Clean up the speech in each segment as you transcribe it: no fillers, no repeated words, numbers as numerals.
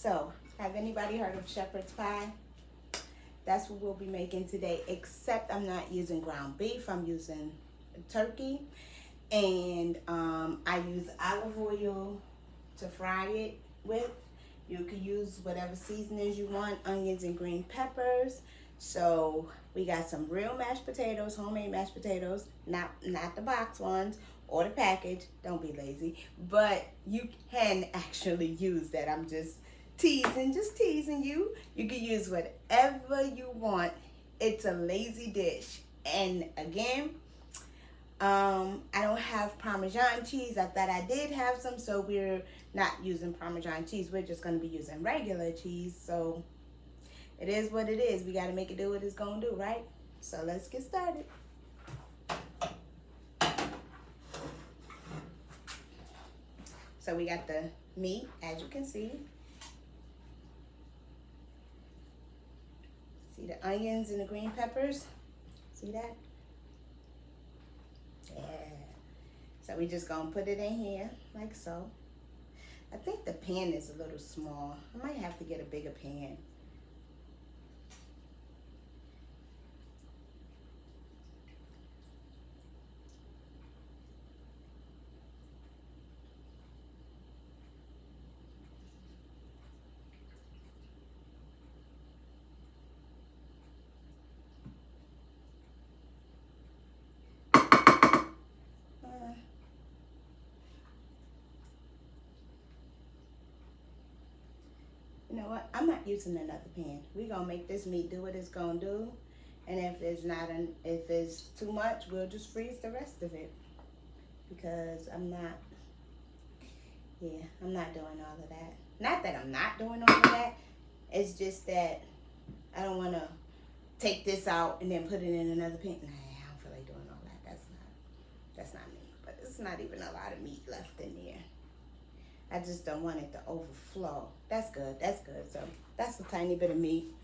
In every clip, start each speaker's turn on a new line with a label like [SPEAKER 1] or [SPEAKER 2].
[SPEAKER 1] So, have anybody heard of shepherd's pie? That's what we'll be making today, except I'm not using ground beef. I'm using turkey. And I use olive oil to fry it with. You can use whatever seasonings you want, onions and green peppers. So we got some real mashed potatoes, homemade mashed potatoes, not the box ones or the package. Don't be lazy. But you can actually use that. I'm just teasing you. You can use whatever you want. It's a lazy dish. And again, I don't have Parmesan cheese. I thought I did have some, so we're not using Parmesan cheese. We're just going to be using regular cheese. So it is what it is. We got to make it do what it's going to do, right? So let's get started. So we got the meat, as you can see. See the onions and the green peppers? See that? Yeah. So we just gonna put it in here like so. I think the pan is a little small. I might have to get a bigger pan. You know what? I'm not using another pan. We're gonna make this meat do what it's gonna do. And if it's too much, we'll just freeze the rest of it. Because I'm not doing all of that. Not that I'm not doing all of that. It's just that I don't wanna take this out and then put it in another pan. Nah, I don't feel like doing all that. That's not me. But it's not even a lot of meat left in there. I just don't want it to overflow. That's good. So that's a tiny bit of meat.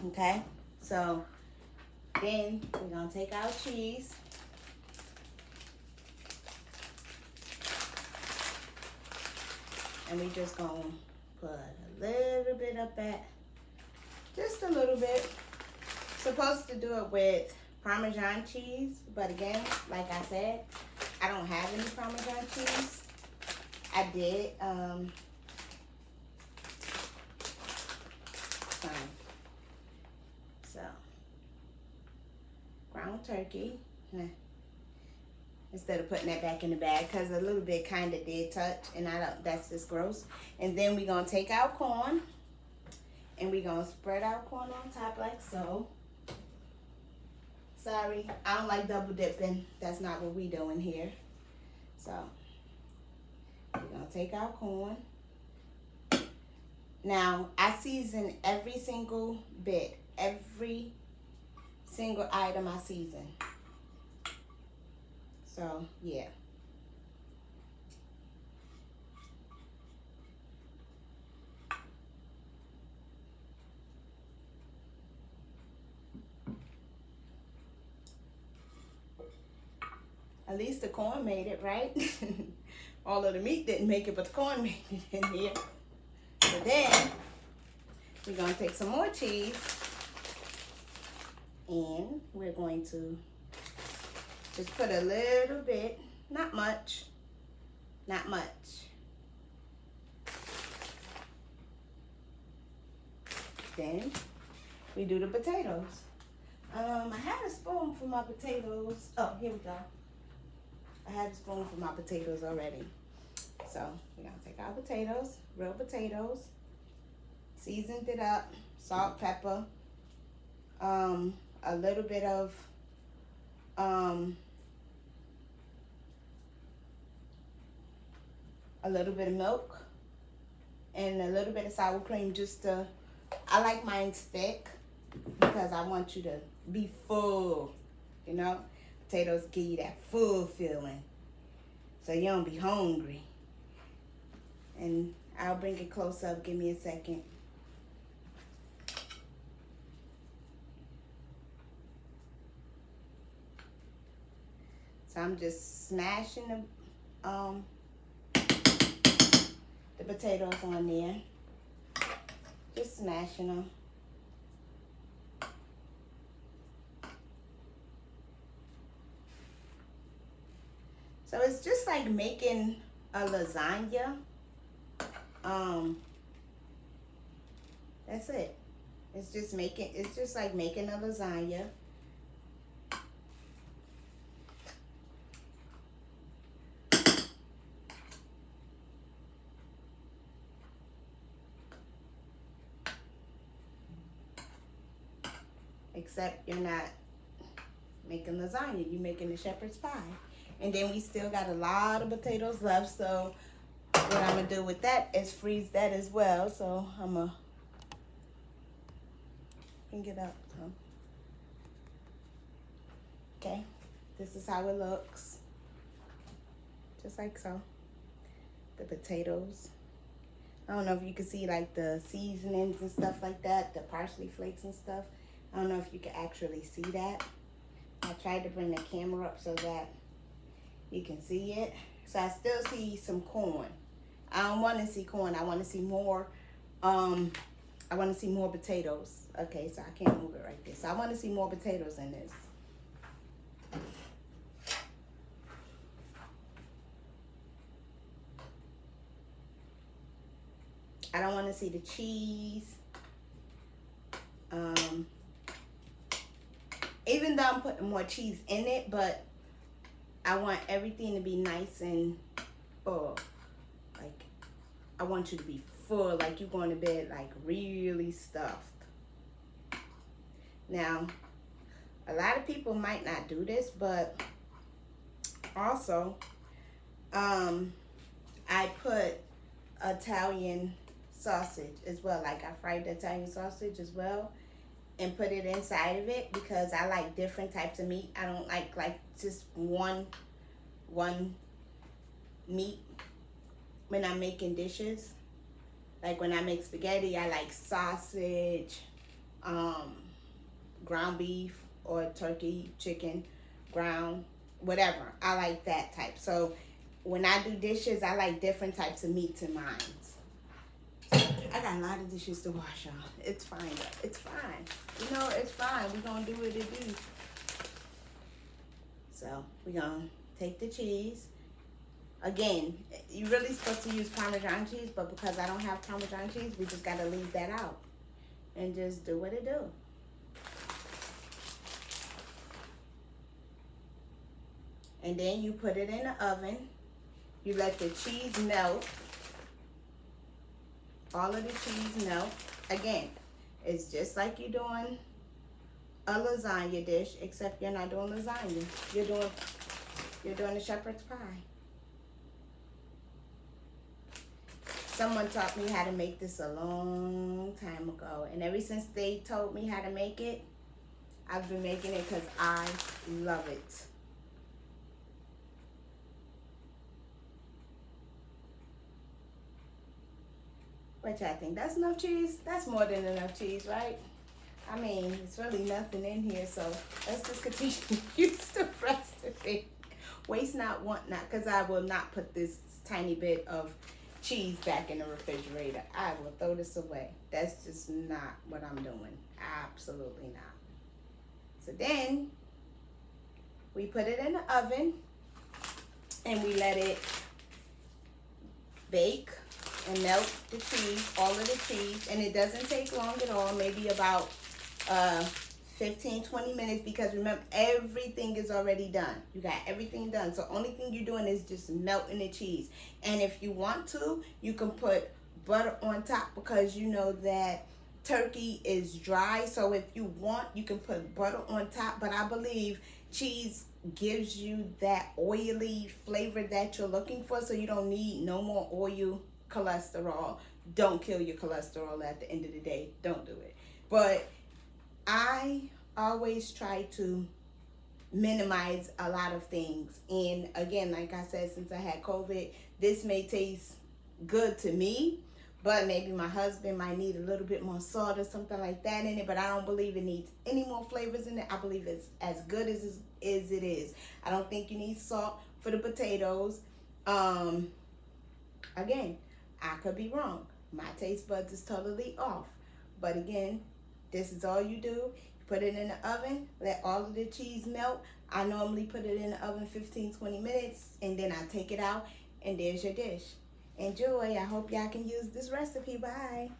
[SPEAKER 1] Okay. So then we're gonna take our cheese. And we just gonna put a little bit up at, just a little bit. Supposed to do it with Parmesan cheese, but again, like I said, I don't have any Parmesan cheese. I did, so, ground turkey, instead of putting that back in the bag, because a little bit kind of did touch, and that's just gross. And then we're going to take our corn, and we're going to spread our corn on top like so. Sorry, I don't like double dipping. That's not what we doing here. So we're going to take our corn. Now, I season every single bit. Every single item I season. So, yeah. At least the corn made it, right? All of the meat didn't make it, but the corn made it in here. So then, we're going to take some more cheese. And we're going to just put a little bit, not much. Then, we do the potatoes. I had a spoon for my potatoes. Oh, here we go. I had a spoon for my potatoes already. So we're gonna take our potatoes, real potatoes, seasoned it up, salt, pepper, a little bit of milk, and a little bit of sour cream. I like mine thick because I want you to be full, you know. Potatoes give you that full feeling, so you don't be hungry. And I'll bring it close up. Give me a second. So I'm just smashing the potatoes on there. just smashing them. So it's just like making a lasagna. That's it. It's just like making a lasagna. Except you're not making lasagna, you're making a shepherd's pie. And then we still got a lot of potatoes left, so what I'm gonna do with that is freeze that as well. So I'm gonna bring it up. Okay, this is how it looks. Just like so. The potatoes. I don't know if you can see like the seasonings and stuff like that, the parsley flakes and stuff. I don't know if you can actually see that. I tried to bring the camera up so that you can see it. So I still see some corn. I don't want to see corn. I want to see more. I want to see more potatoes. Okay, so I can't move it right there. So I want to see more potatoes in this. I don't want to see the cheese. Even though I'm putting more cheese in it, but I want everything to be nice and full. Like, I want you to be full, like you're going to bed, like really stuffed. Now, a lot of people might not do this, but also, I put Italian sausage as well. Like I fried the Italian sausage as well and put it inside of it because I like different types of meat. I don't like just one meat when I'm making dishes. Like when I make spaghetti, I like sausage, ground beef or turkey, chicken, ground, whatever. I like that type. So when I do dishes, I like different types of meats in mine. I got a lot of dishes to wash, y'all. It's fine. It's fine. You know, it's fine. We're going to do what it do. So, we're going to take the cheese. Again, you're really supposed to use Parmesan cheese, but because I don't have Parmesan cheese, we just got to leave that out. And just do what it do. And then you put it in the oven. You let the cheese melt. All of the cheese melt. Again, it's just like you're doing a lasagna dish, except you're not doing lasagna. You're doing a shepherd's pie. Someone taught me how to make this a long time ago, and ever since they told me how to make it, I've been making it because I love it. What y'all think? That's enough cheese? That's more than enough cheese, right? I mean, it's really nothing in here, so let's just continue to use the rest of it. Waste not, want not, because I will not put this tiny bit of cheese back in the refrigerator. I will throw this away. That's just not what I'm doing. Absolutely not. So then, we put it in the oven, and we let it bake and melt the cheese, all of the cheese, and it doesn't take long at all, maybe about 15-20 minutes, because remember, everything is already done. You got everything done, so only thing you're doing is just melting the cheese. And if you want to, you can put butter on top, because you know that turkey is dry, so if you want, you can put butter on top. But I believe cheese gives you that oily flavor that you're looking for, so you don't need no more oil. Cholesterol. Don't kill your cholesterol at the end of the day. Don't do it. But I always try to minimize a lot of things. And again, like I said, since I had COVID, this may taste good to me, but maybe my husband might need a little bit more salt or something like that in it. But I don't believe it needs any more flavors in it. I believe it's as good as it is. I don't think you need salt for the potatoes. Again, I could be wrong. My taste buds is totally off. But again, this is all you do. You put it in the oven, let all of the cheese melt. I normally put it in the oven 15-20 minutes, and then I take it out, and there's your dish. Enjoy. I hope y'all can use this recipe. Bye.